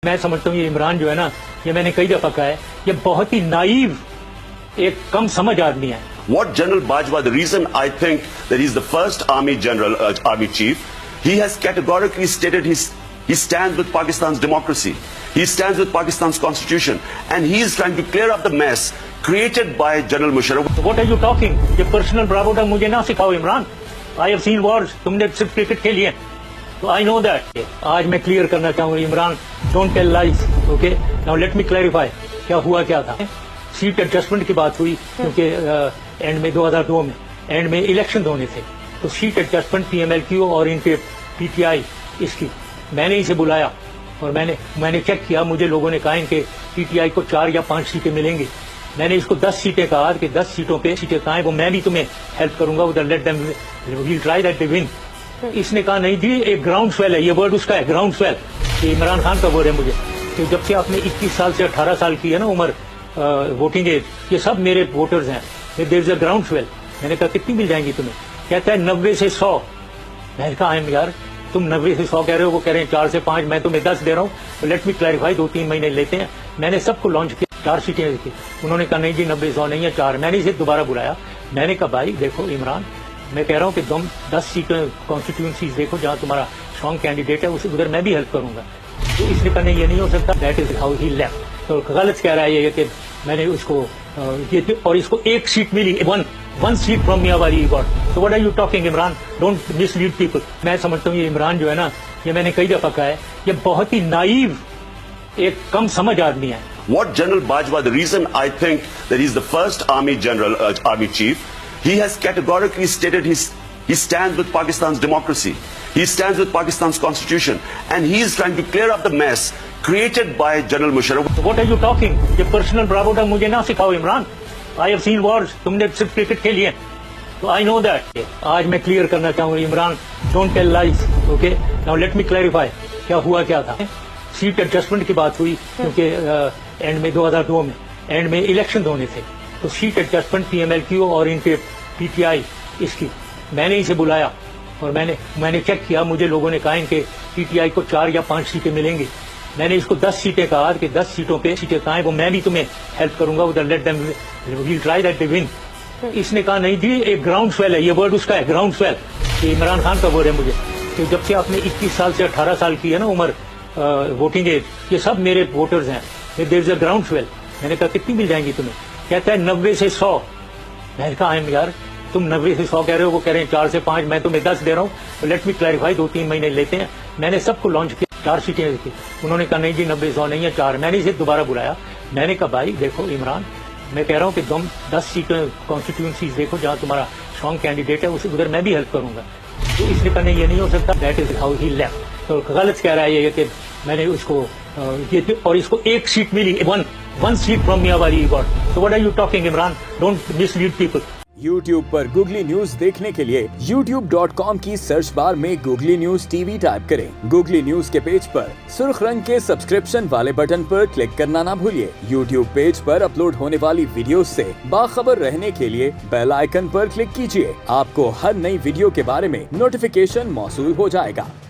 मैं समझता हूँ ये इमरान जो है ना, ये मैंने कई दफा कहा है, ये बहुत ही नाइव एक कम समझ आदमी है. What General Bajwa, the reason I think that he's the first army general, army chief, he has categorically stated he stands with Pakistan's democracy. He stands with Pakistan's constitution. And he is trying to clear up the mess created by General Musharraf. So what are you talking? ये personal bravado मुझे ना सिखाओ Imran. I have seen wars. तुमने सिर्फ cricket खेली है. So I know that. आज मैं क्लियर करना चाहूँगा Imran. Don't tell lies. Okay? Now let me clarify. क्या हुआ क्या था? सीट एडजस्टमेंट की बात हुई क्योंकि एंड में 2002 में एंड में इलेक्शन होने थे, तो सीट एडजस्टमेंट पीएमएलक्यू और इनके पीटीआई इसकी मैंने इसे बुलाया और मैंने चेक किया. मुझे लोगों ने कहा इनके पीटीआई को 4 या 5 सीटें मिलेंगी. मैंने इसको 10 सीटें कहा कि 10 सीटों पे सीटें कहाँ हैं, वो मैं भी तुम्हें हेल्प करूंगा. उधर let them will try that they win. इसने कहा नहीं जी, एक ग्राउंड स्वेल है, ये वर्ड उसका है, ग्राउंड स्वेल. ये इमरान खान का वर्ड है मुझे. तो जब से आपने 21 साल से 18 साल की है ना उम्र, वोटिंग एज, ये सब मेरे वोटर्स हैं. There is a ground swell. मैंने कहा कितनी मिल जाएंगी तुम्हें? कहता है 90 से 100. मैंने कहा यार तुम 90 से 100 कह रहे हो, वो कह रहे हैं 4 से 5, मैं तुम्हें 10 दे रहा हूँ. तो लेट मी क्लैरिफाई, 2-3 महीने लेते हैं. मैंने सबको लॉन्च किया, 4 सीटें की. उन्होंने कहा नहीं जी 90 100 नहीं है, 4. मैंने इसे दोबारा बुलाया. मैंने कहा भाई देखो इमरान, मैं कह रहा हूँ कि तुम 10 सीटें कॉन्स्टिट्यूंसीज देखो जहाँ तुम्हारा स्ट्रॉन्ग कैंडिडेट है, उसे उधर मैं भी हेल्प करूंगा. तो इसने कहा नहीं ये नहीं हो सकता. That is how he left. तो गलत कह रहा है ये कि मैंने उसको और इसको 1 सीट मिली, one seat from Mianwali got. So what are you talking Imran? Don't mislead people. मैं समझता हूँ ये इमरान जो है ना, ये मैंने कई दफा कहा है, ये बहुत ही नाइव एक कम समझ आदमी है. What General Bajwa, the reason I think that he's the first army general, army chief, he has categorically stated he stands with Pakistan's democracy. He stands with Pakistan's constitution. And he is trying to clear up the mess created by General Musharraf. So what are you talking? ये personal bravado मुझे ना सिखाओ Imran. I have seen wars. तुमने सिर्फ cricket खेली है. So I know that. आज मैं क्लियर करना चाहूँगा Imran. Don't tell lies. Okay? Now let me clarify. क्या हुआ क्या था? सीट एडजस्टमेंट की बात हुई क्योंकि एंड में 2002 में एंड में इलेक्शन होने थे, तो सीट एडजस्टमेंट पीएमएलक्यू और इनके पीटीआई इसकी मैंने इसे बुलाया और मैंने चेक किया. मुझे लोगों ने कहा इनके पीटीआई को 4 या 5 सीटें मिलेंगी. मैंने इसको 10 सीटें कहा कि 10 सीटों पे सीटें कहाँ हैं, वो मैं भी तुम्हें हेल्प करूंगा. उधर let them will try that they win. इसने कहा नहीं जी, एक ग्राउंड स्वेल है, ये वर्ड उसका है, ग्राउंड स्वेल. ये इमरान खान का वर्ड है मुझे. तो जब से आपने 21 साल से 18 साल की है ना उम्र, वोटिंग एज, ये सब मेरे वोटर्स हैं. There is a ground swell. मैंने कहा कितनी मिल जाएंगी तुम्हें? कहता है 90 से 100. मैंने कहा यार तुम 90 से 100 कह रहे हो, वो कह रहे हैं 4 से 5, मैं तुम्हें 10 दे रहा हूँ. तो लेट मी क्लैरिफाई, 2-3 महीने लेते हैं. मैंने सबको लॉन्च किया, 4 सीटें की. उन्होंने कहा नहीं जी 90 100 नहीं है, 4. मैंने इसे दोबारा बुलाया. मैंने कहा भाई देखो इमरान, मैं कह रहा हूँ कि तुम 10 सीटें कॉन्स्टिट्यूंसीज देखो जहाँ तुम्हारा स्ट्रॉन्ग कैंडिडेट है, उसे उधर मैं भी हेल्प करूंगा. तो इसने कहा नहीं ये नहीं हो सकता. That is how he left. तो गलत कह रहा है ये कि मैंने उसको और इसको 1 सीट मिली, one seat from Mianwali got. So what are you talking Imran? Don't mislead people. YouTube पर गूगली न्यूज देखने के लिए youtube.com की सर्च बार में गूगली न्यूज टीवी टाइप करें. गूगली न्यूज के पेज पर सुर्ख रंग के सब्सक्रिप्शन वाले बटन पर क्लिक करना ना भूलिए. YouTube पेज पर अपलोड होने वाली वीडियोस से बाखबर रहने के लिए बेल आइकन पर क्लिक कीजिए. आपको हर नई वीडियो के बारे में नोटिफिकेशन मौसूल हो जाएगा.